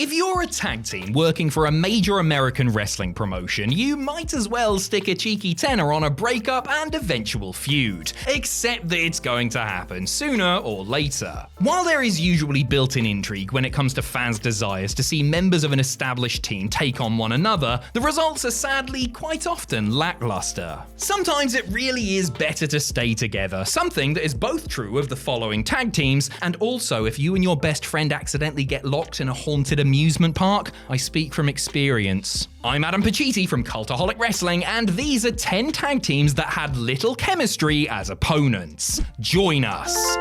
If you're a tag team working for a major American wrestling promotion, you might as well stick a cheeky tenner on a breakup and eventual feud, except that it's going to happen sooner or later. While there is usually built-in intrigue when it comes to fans' desires to see members of an established team take on one another, the results are sadly quite often lackluster. Sometimes it really is better to stay together, something that is both true of the following tag teams, and also if you and your best friend accidentally get locked in a haunted amusement park. I speak from experience. I'm Adam Pacitti from Cultaholic Wrestling, and these are 10 tag teams that had little chemistry as opponents. Join us.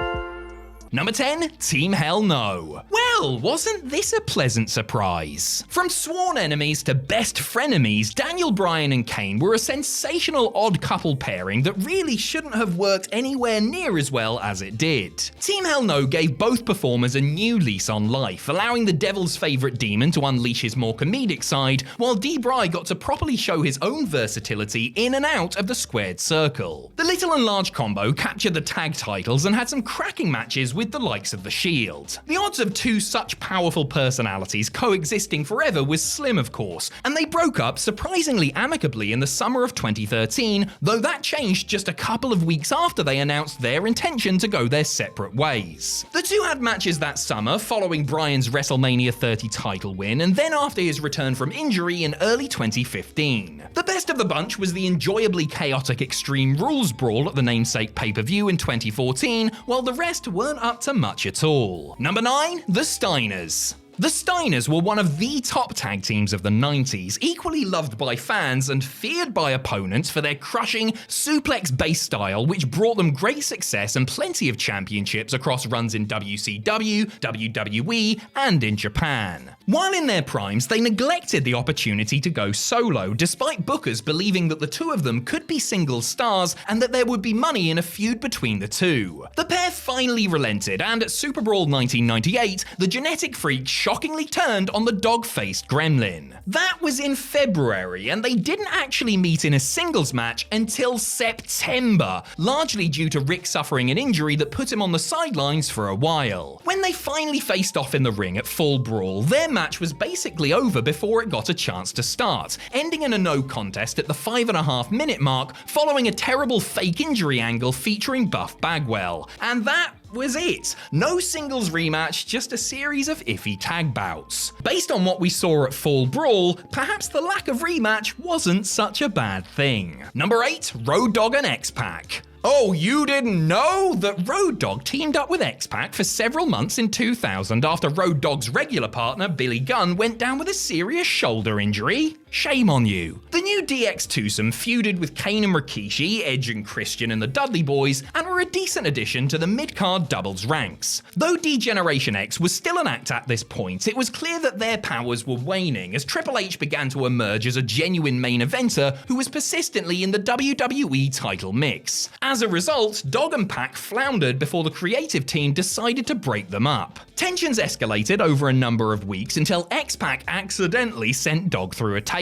Number 10, Team Hell No. Well, wasn't this a pleasant surprise? From sworn enemies to best frenemies, Daniel Bryan and Kane were a sensational odd couple pairing that really shouldn't have worked anywhere near as well as it did. Team Hell No gave both performers a new lease on life, allowing the Devil's favourite demon to unleash his more comedic side, while D-Bry got to properly show his own versatility in and out of the squared circle. The Little and Large combo captured the tag titles and had some cracking matches with the likes of The Shield. The odds of two such powerful personalities coexisting forever was slim, of course, and they broke up surprisingly amicably in the summer of 2013, though that changed just a couple of weeks after they announced their intention to go their separate ways. The two had matches that summer, following Bryan's WrestleMania 30 title win, and then after his return from injury in early 2015. The best of the bunch was the enjoyably chaotic Extreme Rules brawl at the namesake pay-per-view in 2014, while the rest weren't up to much at all. Number 9, the Steiners. The Steiners were one of the top tag teams of the 90s, equally loved by fans and feared by opponents for their crushing, suplex-based style, which brought them great success and plenty of championships across runs in WCW, WWE, and in Japan. While in their primes, they neglected the opportunity to go solo, despite bookers believing that the two of them could be single stars and that there would be money in a feud between the two. The pair finally relented, and at Super Brawl 1998, the genetic freak shockingly turned on the dog-faced gremlin. That was in February, and they didn't actually meet in a singles match until September, largely due to Rick suffering an injury that put him on the sidelines for a while. When they finally faced off in the ring at Full Brawl, their match was basically over before it got a chance to start, ending in a no contest at the 5.5-minute mark following a terrible fake injury angle featuring Buff Bagwell. And that was it. No singles rematch, just a series of iffy tag bouts. Based on what we saw at Full Brawl, perhaps the lack of rematch wasn't such a bad thing. Number 8, Road Dogg and xPac. Oh, you didn't know that Road Dogg teamed up with xPac for several months in 2000 after Road Dogg's regular partner, Billy Gunn, went down with a serious shoulder injury? Shame on you. The new DX twosome feuded with Kane and Rikishi, Edge and Christian and the Dudley Boys, and were a decent addition to the mid-card doubles ranks. Though D-Generation X was still an act at this point, it was clear that their powers were waning as Triple H began to emerge as a genuine main eventer who was persistently in the WWE title mix. As a result, Dogg and Pac floundered before the creative team decided to break them up. Tensions escalated over a number of weeks until xPac accidentally sent Dogg through a table.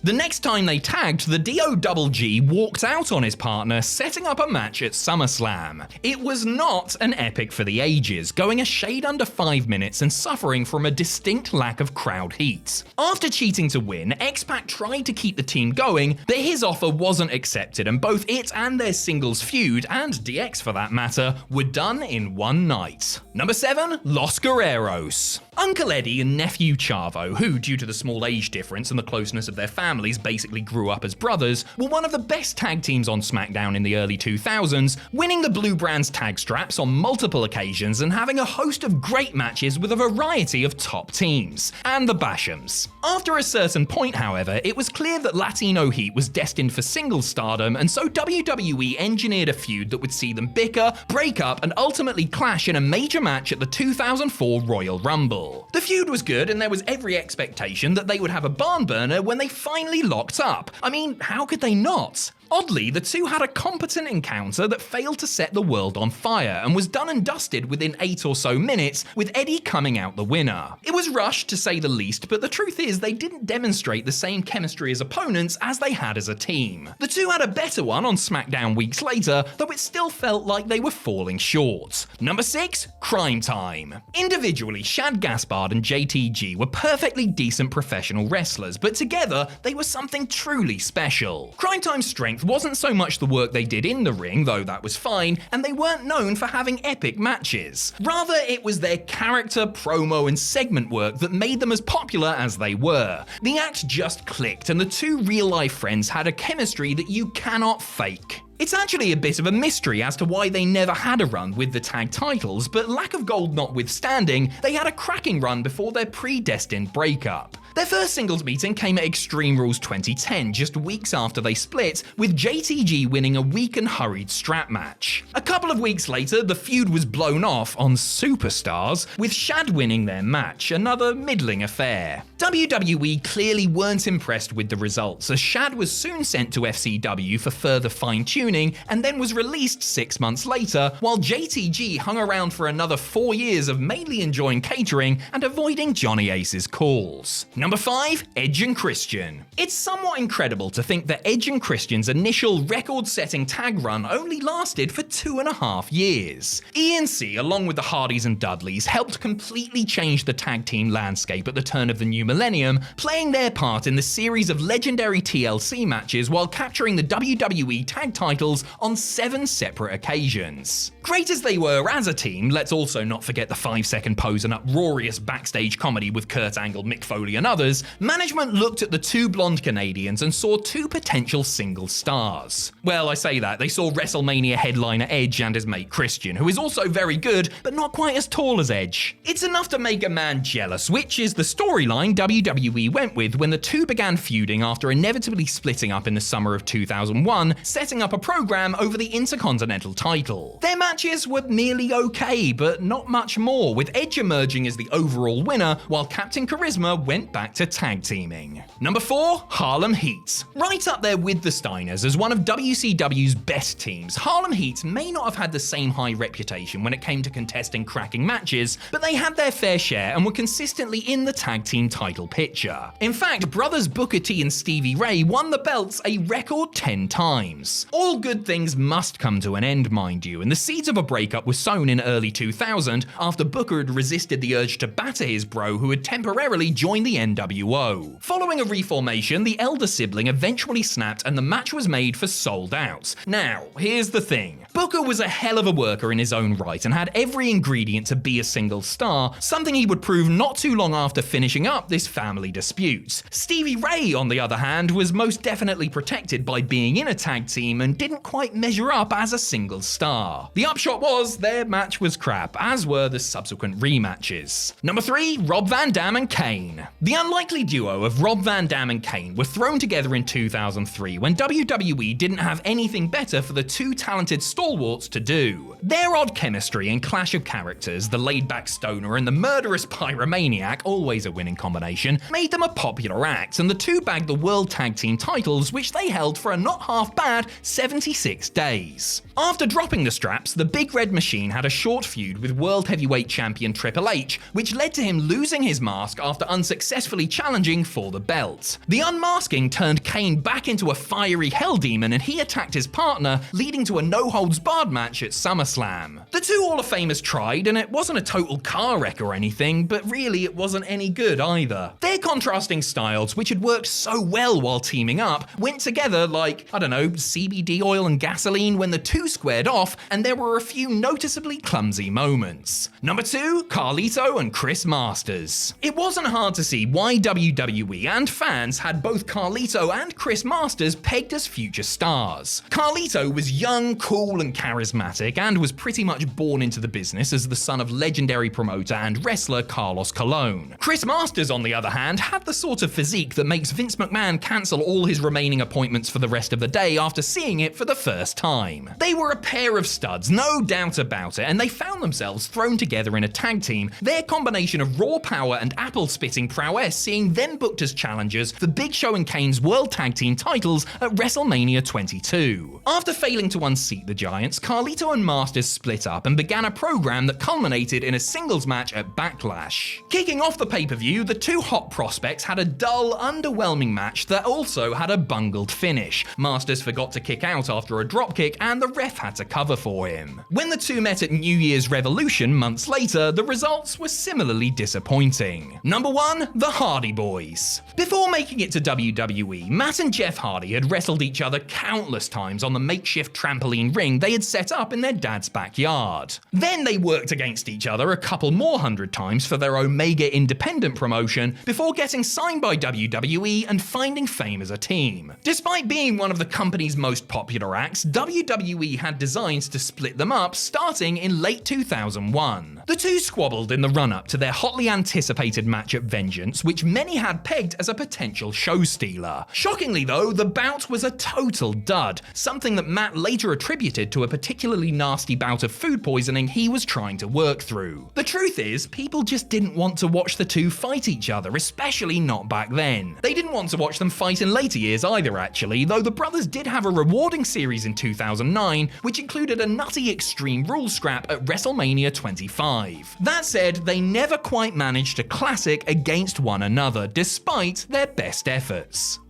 The next time they tagged, the DOGG walked out on his partner, setting up a match at SummerSlam. It was not an epic for the ages, going a shade under 5 minutes and suffering from a distinct lack of crowd heat. After cheating to win, xPac tried to keep the team going, but his offer wasn't accepted, and both it and their singles feud, and DX for that matter, were done in one night. Number 7, Los Guerreros. Uncle Eddie and nephew Chavo, who, due to the small age difference and the closeness of their families, basically grew up as brothers, were one of the best tag teams on SmackDown in the early 2000s, winning the Blue Brand's tag straps on multiple occasions and having a host of great matches with a variety of top teams, and the Bashams. After a certain point, however, it was clear that Latino Heat was destined for singles stardom, and so WWE engineered a feud that would see them bicker, break up, and ultimately clash in a major match at the 2004 Royal Rumble. The feud was good, and there was every expectation that they would have a barn burner when they finally locked up. I mean, how could they not? Oddly, the two had a competent encounter that failed to set the world on fire and was done and dusted within 8 or so minutes, with Eddie coming out the winner. It was rushed to say the least, but the truth is they didn't demonstrate the same chemistry as opponents as they had as a team. The two had a better one on SmackDown weeks later, though it still felt like they were falling short. Number 6, Crime Time. Individually, Shad Gaspard and JTG were perfectly decent professional wrestlers, but together they were something truly special. Crime Time's strength wasn't so much the work they did in the ring, though that was fine, and they weren't known for having epic matches. Rather, it was their character, promo, and segment work that made them as popular as they were. The act just clicked, and the two real-life friends had a chemistry that you cannot fake. It's actually a bit of a mystery as to why they never had a run with the tag titles, but lack of gold notwithstanding, they had a cracking run before their predestined breakup. Their first singles meeting came at Extreme Rules 2010, just weeks after they split, with JTG winning a weak and hurried strap match. A couple of weeks later, the feud was blown off on Superstars, with Shad winning their match, another middling affair. WWE clearly weren't impressed with the results, as Shad was soon sent to FCW for further fine-tuning, and then was released 6 months later, while JTG hung around for another 4 years of mainly enjoying catering and avoiding Johnny Ace's calls. Number 5, Edge and Christian. It's somewhat incredible to think that Edge and Christian's initial record-setting tag run only lasted for 2.5 years. ENC, along with the Hardys and Dudleys, helped completely change the tag team landscape at the turn of the new millennium, playing their part in the series of legendary TLC matches while capturing the WWE tag titles on 7 separate occasions. Great as they were as a team, let's also not forget the 5-second pose and uproarious backstage comedy with Kurt Angle, Mick Foley and others. Management looked at the two blonde Canadians and saw 2 potential single stars. Well, I say that, they saw WrestleMania headliner Edge and his mate Christian, who is also very good, but not quite as tall as Edge. It's enough to make a man jealous, which is the storyline WWE went with when the two began feuding after inevitably splitting up in the summer of 2001, setting up a program over the Intercontinental title. Their matches were merely okay, but not much more, with Edge emerging as the overall winner, while Captain Charisma went back to tag teaming. Number 4, Harlem Heat. Right up there with the Steiners as one of WCW's best teams, Harlem Heat may not have had the same high reputation when it came to contesting cracking matches, but they had their fair share and were consistently in the tag team title picture. In fact, brothers Booker T and Stevie Ray won the belts a record 10 times. All good things must come to an end, mind you, and the seeds of a breakup were sown in early 2000 after Booker had resisted the urge to batter his bro who had temporarily joined the NWO. Following a reformation, the elder sibling eventually snapped and the match was made for Sold Out. Now, here's the thing. Booker was a hell of a worker in his own right and had every ingredient to be a single star, something he would prove not too long after finishing up this family dispute. Stevie Ray, on the other hand, was most definitely protected by being in a tag team and didn't quite measure up as a single star. The upshot was their match was crap, as were the subsequent rematches. Number 3, Rob Van Dam and Kane. The unlikely duo of Rob Van Dam and Kane were thrown together in 2003 when WWE didn't have anything better for the two talented stalwarts to do. Their odd chemistry and clash of characters, the laid-back stoner and the murderous pyromaniac, always a winning combination, made them a popular act, and the two bagged the World Tag Team titles, which they held for a not half bad 76 days. After dropping the straps, the Big Red Machine had a short feud with World Heavyweight Champion Triple H, which led to him losing his mask after unsuccessfully challenging for the belt. The unmasking turned Kane back into a fiery hell demon and he attacked his partner, leading to a no-holds-barred match at SummerSlam. The two Hall of Famers tried, and it wasn't a total car wreck or anything, but really it wasn't any good either. Their contrasting styles, which had worked so well while teaming up, went together like, I don't know, CBD oil and gasoline when the two squared off, and there were a few noticeably clumsy moments. Number 2, Carlito and Chris Masters. It wasn't hard to see why WWE and fans had both Carlito and Chris Masters pegged as future stars. Carlito was young, cool, and charismatic, and was pretty much born into the business as the son of legendary promoter and wrestler Carlos Colon. Chris Masters, on the other hand, had the sort of physique that makes Vince McMahon cancel all his remaining appointments for the rest of the day after seeing it for the first time. They were a pair of studs, no doubt about it, and they found themselves thrown together in a tag team, their combination of raw power and apple-spitting prowess seeing them booked as challengers for Big Show and Kane's World Tag Team titles at WrestleMania 22. After failing to unseat the Giants, Carlito and Masters split up and began a program that culminated in a singles match at Backlash. Kicking off the pay-per-view, the two hot prospects had a dull, underwhelming match that also had a bungled finish. Masters forgot to kick out after a dropkick and the ref had to cover for him. When the two met at New Year's Revolution months later, the results were similarly disappointing. Number 1, the Hardy Boyz. Before making it to WWE, Matt and Jeff Hardy had wrestled each other countless times on the makeshift trampoline ring they had set up in their dad's backyard. Then they worked against each other a couple more hundred times for their Omega independent promotion before getting signed by WWE and finding fame as a team. Despite being one of the company's most popular acts, WWE had designs to split them up starting in late 2001. The two squabbled in the run-up to their hotly anticipated match at Vengeance, which many had pegged as a potential show stealer. Shockingly though, the bout was a total dud, something that Matt later attributed to a particularly nasty bout of food poisoning he was trying to work through. The truth is, people just didn't want to watch the two fight each other, especially not back then. They didn't want to watch them fight in later years either actually, though the brothers did have a rewarding series in 2009, which included a nutty Extreme Rules scrap at WrestleMania 25. That said, they never quite managed to classic against one another, despite their best efforts.